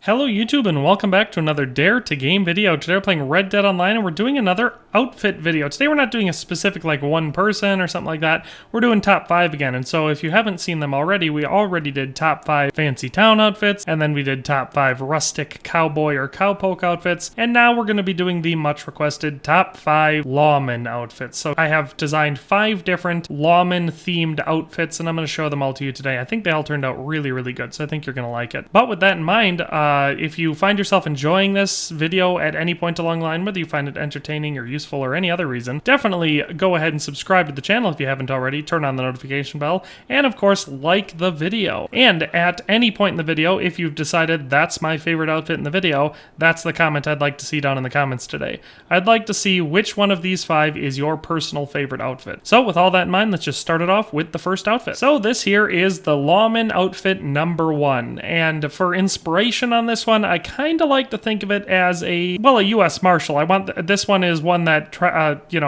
Hello YouTube and welcome back to another Dare to Game video. Today we're playing Red Dead Online and we're doing another outfit video. Today we're not doing a specific like one person or something like that. We're doing top 5 again. And so if you haven't seen them already, we already did top 5 fancy town outfits and then we did top 5 rustic cowboy or cowpoke outfits. And now we're going to be doing the much requested top 5 lawman outfits. So I have designed 5 different lawman themed outfits and I'm going to show them all to you today. I think they all turned out really good, so I think you're going to like it. But with that in mind, if you find yourself enjoying this video at any point along the line, whether you find it entertaining or useful or any other reason, definitely go ahead and subscribe to the channel if you haven't already, turn on the notification bell, and of course, like the video. And at any point in the video, if you've decided that's my favorite outfit in the video, that's the comment I'd like to see down in the comments today. I'd like to see which one of these 5 is your personal favorite outfit. So with all that in mind, let's just start it off with the first outfit. So this here is the lawman outfit number 1. And for inspiration on this one, I kind of like to think of it as a U.S. Marshal. This one is one that,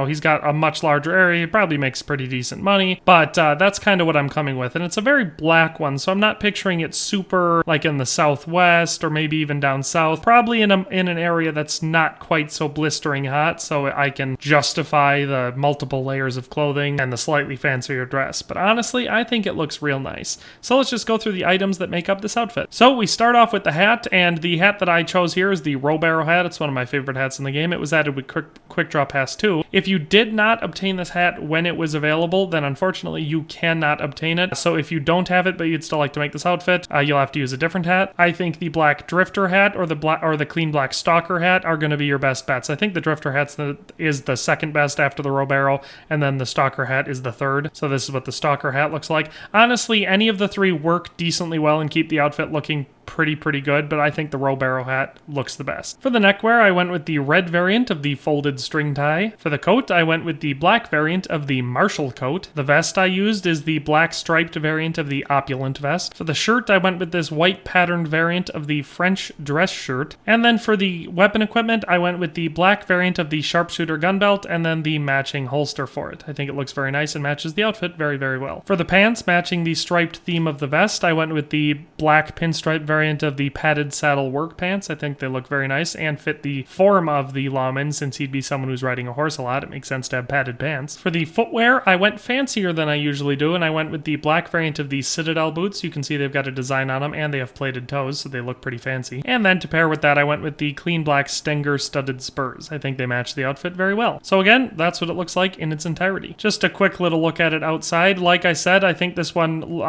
he's got a much larger area. He probably makes pretty decent money, but that's kind of what I'm coming with. And it's a very black one, so I'm not picturing it super like in the Southwest or maybe even down south. Probably in an area that's not quite so blistering hot, so I can justify the multiple layers of clothing and the slightly fancier dress. But honestly, I think it looks real nice. So let's just go through the items that make up this outfit. So we start off with the hat, and the hat that I chose here is the Wheelbarrow hat. It's one of my favorite hats in the game. It was added with Quick Draw Pass 2. If you did not obtain this hat when it was available, then unfortunately you cannot obtain it. So if you don't have it but you'd still like to make this outfit, you'll have to use a different hat. I think the black Drifter hat or the clean black Stalker hat are going to be your best bets. I think the Drifter hat is the second best after the Wheelbarrow, and then the Stalker hat is the third. So this is what the Stalker hat looks like. Honestly, any of the 3 work decently well and keep the outfit looking pretty good, but I think the Wheelbarrow hat looks the best. For the neckwear, I went with the red variant of the folded string tie. For the coat, I went with the black variant of the Marshal coat. The vest I used is the black striped variant of the opulent vest. For the shirt, I went with this white patterned variant of the French dress shirt. And then for the weapon equipment, I went with the black variant of the sharpshooter gun belt and then the matching holster for it. I think it looks very nice and matches the outfit very well. For the pants, matching the striped theme of the vest, I went with the black pinstripe variant of the padded saddle work pants. I think they look very nice and fit the form of the lawman. Since he'd be someone who's riding a horse a lot, it makes sense to have padded pants. For the footwear, I went fancier than I usually do, and I went with the black variant of the Citadel boots. You can see they've got a design on them and they have plated toes, so they look pretty fancy. And then to pair with that, I went with the clean black Stenger studded spurs. I think they match the outfit very well. So again, that's what it looks like in its entirety. Just a quick little look at it outside. Like I said, I think this one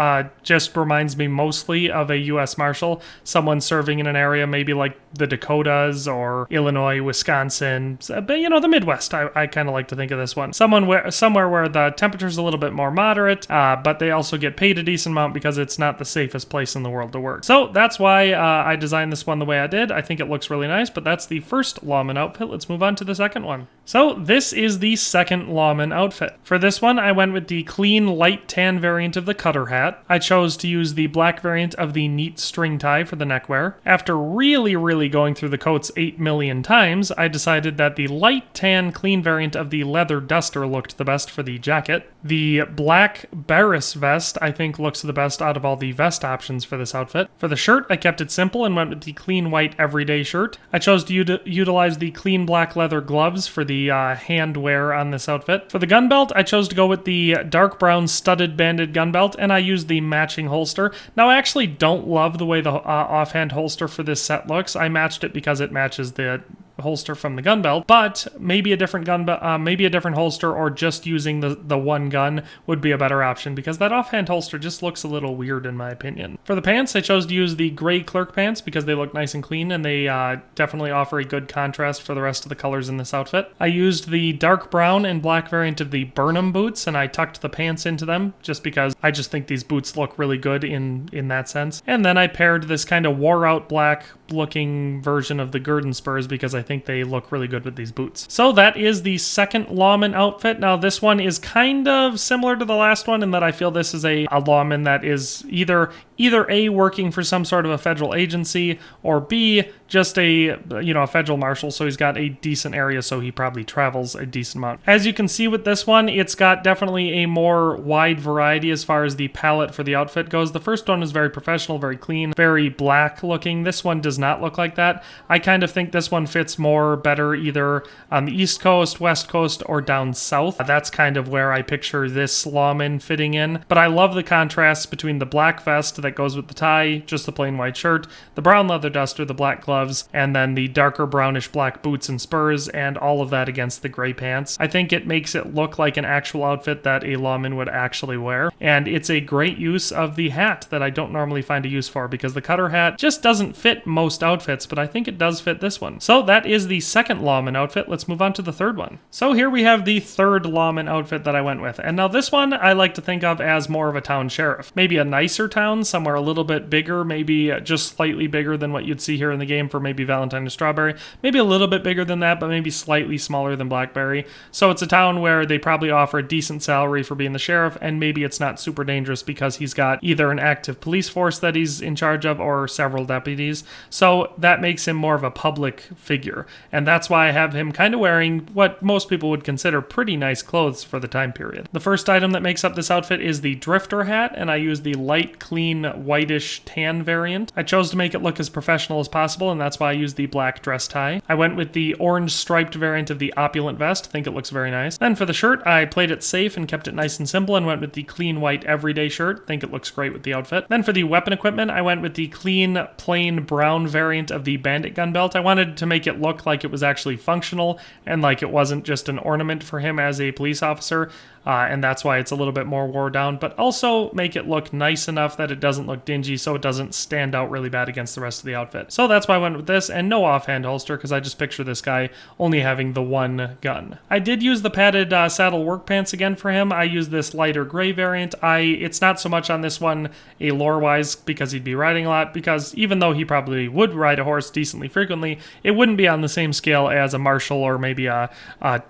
just reminds me mostly of a U.S. Marshal. Someone serving in an area maybe like the Dakotas or Illinois, Wisconsin, but the Midwest. I kind of like to think of this one. Somewhere where the temperature's a little bit more moderate, but they also get paid a decent amount because it's not the safest place in the world to work. So that's why I designed this one the way I did. I think it looks really nice, but that's the first lawman outfit. Let's move on to the second one. So this is the second lawman outfit. For this one, I went with the clean light tan variant of the cutter hat. I chose to use the black variant of the neat string tie for the neckwear. After really going through the coats 8 million times, I decided that the light tan clean variant of the leather duster looked the best for the jacket. The black Barris vest I think looks the best out of all the vest options for this outfit. For the shirt, I kept it simple and went with the clean white everyday shirt. I chose to utilize the clean black leather gloves for the hand wear on this outfit. For the gun belt, I chose to go with the dark brown studded banded gun belt, and I used the matching holster. Now, I actually don't love the way the offhand holster for this set looks. I matched it because it matches the holster from the gun belt, but maybe a different maybe a different holster, or just using the one gun would be a better option because that offhand holster just looks a little weird in my opinion. For the pants, I chose to use the gray clerk pants because they look nice and clean and they definitely offer a good contrast for the rest of the colors in this outfit. I used the dark brown and black variant of the Burnham boots and I tucked the pants into them just because I just think these boots look really good in that sense. And then I paired this kind of wore out black looking version of the Gurdon spurs because I think they look really good with these boots. So that is the second lawman outfit. Now this one is kind of similar to the last one in that I feel this is a lawman that is either A, working for some sort of a federal agency, or B, just a federal marshal, so he's got a decent area, so he probably travels a decent amount. As you can see with this one, it's got definitely a more wide variety as far as the palette for the outfit goes. The first one is very professional, very clean, very black looking. This one does not look like that. I kind of think this one fits better either on the East Coast, West Coast, or down south. That's kind of where I picture this Lawman fitting in. But I love the contrasts between the black vest that goes with the tie, just the plain white shirt, the brown leather duster, the black gloves, and then the darker brownish black boots and spurs, and all of that against the gray pants. I think it makes it look like an actual outfit that a lawman would actually wear, and it's a great use of the hat that I don't normally find a use for, because the cutter hat just doesn't fit most outfits, but I think it does fit this one. So that is the second lawman outfit. Let's move on to the third one. So here we have the third lawman outfit that I went with, and now this one I like to think of as more of a town sheriff. Maybe a nicer town, somewhere a little bit bigger, maybe just slightly bigger than what you'd see here in the game for maybe Valentine and Strawberry, maybe a little bit bigger than that, but maybe slightly smaller than Blackberry. So it's a town where they probably offer a decent salary for being the sheriff, and maybe it's not super dangerous because he's got either an active police force that he's in charge of or several deputies. So that makes him more of a public figure, and that's why I have him kind of wearing what most people would consider pretty nice clothes for the time period. The first item that makes up this outfit is the drifter hat, and I use the light, clean, whitish tan variant. I chose to make it look as professional as possible, and that's why I use the black dress tie. I went with the orange striped variant of the opulent vest. I think it looks very nice. Then for the shirt, I played it safe and kept it nice and simple and went with the clean white everyday shirt. I think it looks great with the outfit. Then for the weapon equipment, I went with the clean, plain brown variant of the bandit gun belt. I wanted to make it look like it was actually functional and like it wasn't just an ornament for him as a police officer. And that's why it's a little bit more wore down, but also make it look nice enough that it doesn't look dingy, so it doesn't stand out really bad against the rest of the outfit. So that's why I went with this, and no offhand holster, because I just picture this guy only having the one gun. I did use the padded saddle work pants again for him. I used this lighter gray variant. It's not so much on this one a lore-wise, because he'd be riding a lot, because even though he probably would ride a horse decently frequently, it wouldn't be on the same scale as a marshal or maybe a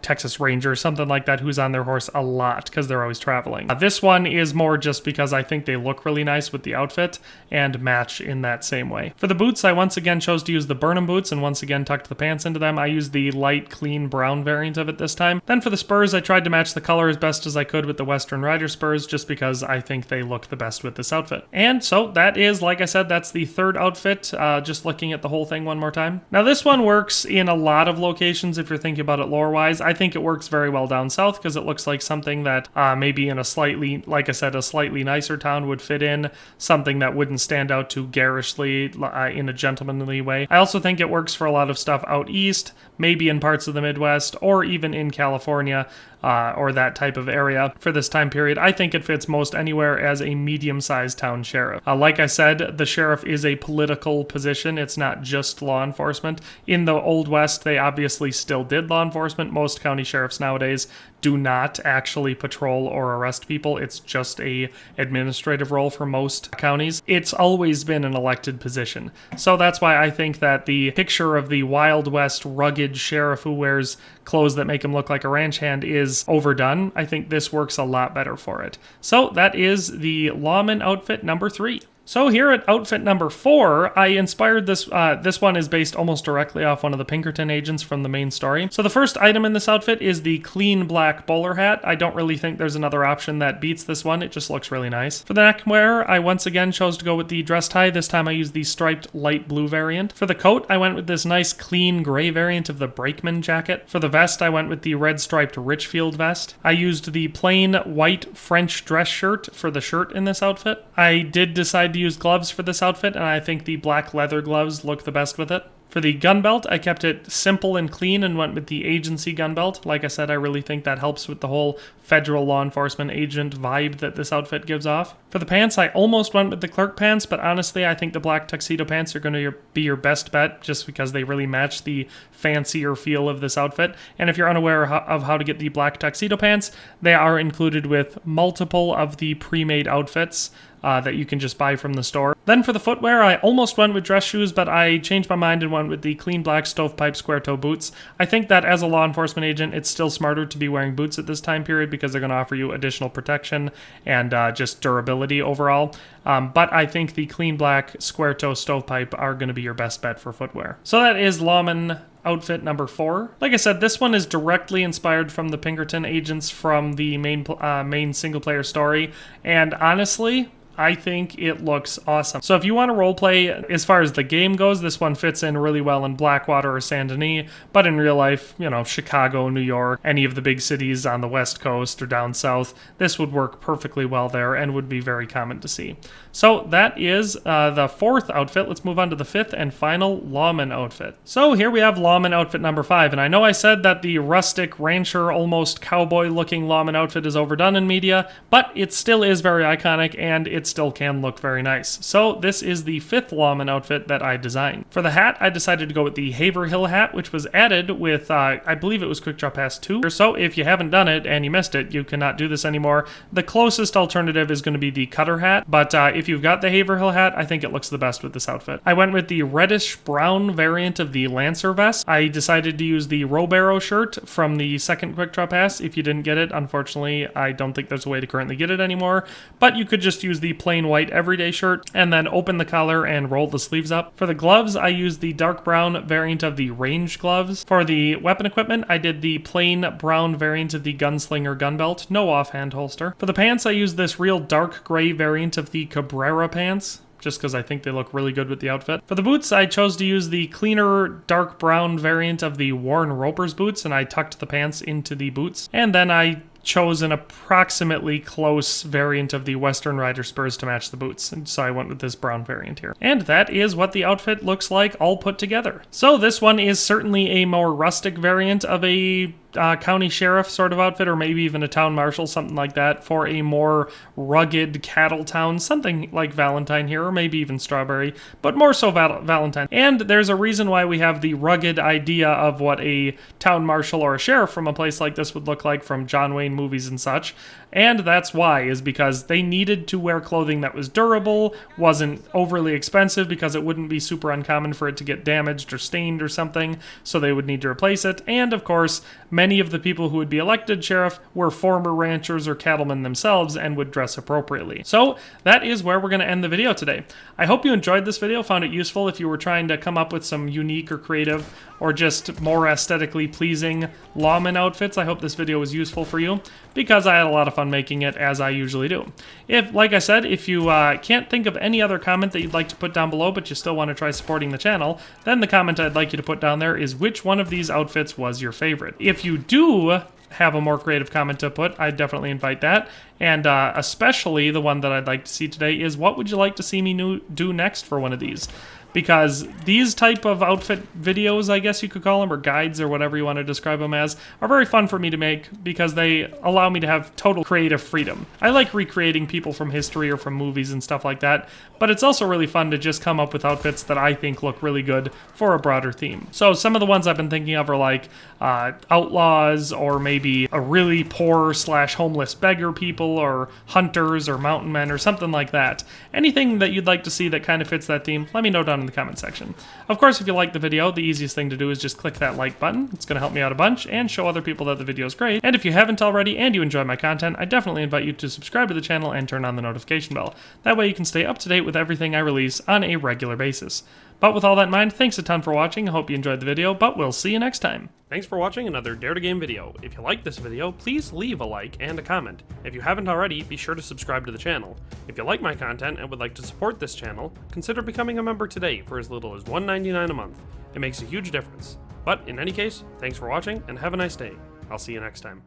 Texas Ranger or something like that who's on their horse a lot, because they're always traveling. This one is more just because I think they look really nice with the outfit and match in that same way. For the boots, I once again chose to use the Burnham boots and once again tucked the pants into them. I used the light, clean brown variant of it this time. Then for the spurs, I tried to match the color as best as I could with the Western Rider spurs, just because I think they look the best with this outfit. And so that is, like I said, that's the third outfit, just looking at the whole thing one more time. Now this one works in a lot of locations if you're thinking about it lore-wise. I think it works very well down south because it looks like something that maybe in a slightly, like I said, a slightly nicer town would fit in, something that wouldn't stand out too garishly in a gentlemanly way. I also think it works for a lot of stuff out east, maybe in parts of the Midwest, or even in California, or that type of area for this time period. I think it fits most anywhere as a medium-sized town sheriff. Like I said, the sheriff is a political position. It's not just law enforcement. In the Old West, they obviously still did law enforcement. Most county sheriffs nowadays do not actually patrol or arrest people. It's just a administrative role for most counties. It's always been an elected position. So that's why I think that the picture of the Wild West rugged sheriff who wears clothes that make him look like a ranch hand is overdone. I think this works a lot better for it. So that is the Lawman outfit number 3. So here at outfit number 4, I inspired this. This one is based almost directly off one of the Pinkerton agents from the main story. So the first item in this outfit is the clean black bowler hat. I don't really think there's another option that beats this one. It just looks really nice. For the neckwear, I once again chose to go with the dress tie. This time I used the striped light blue variant. For the coat, I went with this nice clean gray variant of the brakeman jacket. For the vest, I went with the red striped Richfield vest. I used the plain white French dress shirt for the shirt in this outfit. I did decide to use gloves for this outfit, and I think the black leather gloves look the best with it. For the gun belt, I kept it simple and clean and went with the agency gun belt. Like I said, I really think that helps with the whole federal law enforcement agent vibe that this outfit gives off. For the pants, I almost went with the clerk pants, but honestly, I think the black tuxedo pants are going to be your best bet just because they really match the fancier feel of this outfit. And if you're unaware of how to get the black tuxedo pants, they are included with multiple of the pre-made outfits. that you can just buy from the store. Then for the footwear, I almost went with dress shoes, but I changed my mind and went with the clean black stovepipe square toe boots. I think that as a law enforcement agent, it's still smarter to be wearing boots at this time period because they're going to offer you additional protection and just durability overall. But I think the clean black square toe stovepipe are going to be your best bet for footwear. So that is Lawman outfit number 4. Like I said, this one is directly inspired from the Pinkerton agents from the main single player story, and honestly, I think it looks awesome. So if you want to roleplay as far as the game goes, this one fits in really well in Blackwater or Saint Denis, but in real life, you know, Chicago, New York, any of the big cities on the West Coast or down south, this would work perfectly well there and would be very common to see. So that is the 4th outfit. Let's move on to the 5th and final Lawman outfit. So here we have Lawman outfit number 5, and I know I said that the rustic rancher, almost cowboy looking Lawman outfit is overdone in media, but it still is very iconic and it still can look very nice. So this is the 5th Lawman outfit that I designed. For the hat, I decided to go with the Haverhill hat, which was added with, I believe it was Quick Draw Pass 2. So if you haven't done it and you missed it, you cannot do this anymore. The closest alternative is going to be the Cutter hat, but if you've got the Haverhill hat, I think it looks the best with this outfit. I went with the reddish brown variant of the Lancer vest. I decided to use the Robarrow shirt from the second Quick Draw Pass. If you didn't get it, unfortunately, I don't think there's a way to currently get it anymore, but you could just use the plain white everyday shirt and then open the collar and roll the sleeves up. For the gloves, I used the dark brown variant of the range gloves. For the weapon equipment, I did the plain brown variant of the gunslinger gun belt, no offhand holster. For the pants, I used this real dark gray variant of the Cabrera pants, just because I think they look really good with the outfit. For the boots, I chose to use the cleaner dark brown variant of the Warren Roper's boots, and I tucked the pants into the boots. And then I chose an approximately close variant of the Western Rider spurs to match the boots, and so I went with this brown variant here. And that is what the outfit looks like all put together. So this one is certainly a more rustic variant of a county sheriff sort of outfit, or maybe even a town marshal, something like that, for a more rugged cattle town, something like Valentine here, or maybe even Strawberry, but more so Valentine. And there's a reason why we have the rugged idea of what a town marshal or a sheriff from a place like this would look like from John Wayne movies and such. And that's why, is because they needed to wear clothing that was durable, wasn't overly expensive because it wouldn't be super uncommon for it to get damaged or stained or something, so they would need to replace it. And of course, many of the people who would be elected sheriff were former ranchers or cattlemen themselves and would dress appropriately. So that is where we're going to end the video today. I hope you enjoyed this video, found it useful if you were trying to come up with some unique or creative or just more aesthetically pleasing lawman outfits. I hope this video was useful for you because I had a lot of fun making it, as I usually do. If, like I said, if you can't think of any other comment that you'd like to put down below but you still want to try supporting the channel, then the comment I'd like you to put down there is which one of these outfits was your favorite. If you do have a more creative comment to put, I'd definitely invite that. And especially the one that I'd like to see today is, what would you like to see me do next for one of these? Because these type of outfit videos, I guess you could call them, or guides, or whatever you want to describe them as, are very fun for me to make because they allow me to have total creative freedom. I like recreating people from history or from movies and stuff like that, but it's also really fun to just come up with outfits that I think look really good for a broader theme. So some of the ones I've been thinking of are like outlaws, or maybe a really poor / homeless beggar people, or hunters or mountain men or something like that. Anything that you'd like to see that kind of fits that theme, let me know down in the comment section. Of course, if you like the video, the easiest thing to do is just click that like button. It's going to help me out a bunch and show other people that the video is great. And if you haven't already and you enjoy my content, I definitely invite you to subscribe to the channel and turn on the notification bell. That way you can stay up to date with everything I release on a regular basis. But with all that in mind, thanks a ton for watching. I hope you enjoyed the video, but we'll see you next time. Thanks for watching another Dare to Game video. If you liked this video, please leave a like and a comment. If you haven't already, be sure to subscribe to the channel. If you like my content and would like to support this channel, consider becoming a member today for as little as $1.99 a month. It makes a huge difference. But in any case, thanks for watching and have a nice day. I'll see you next time.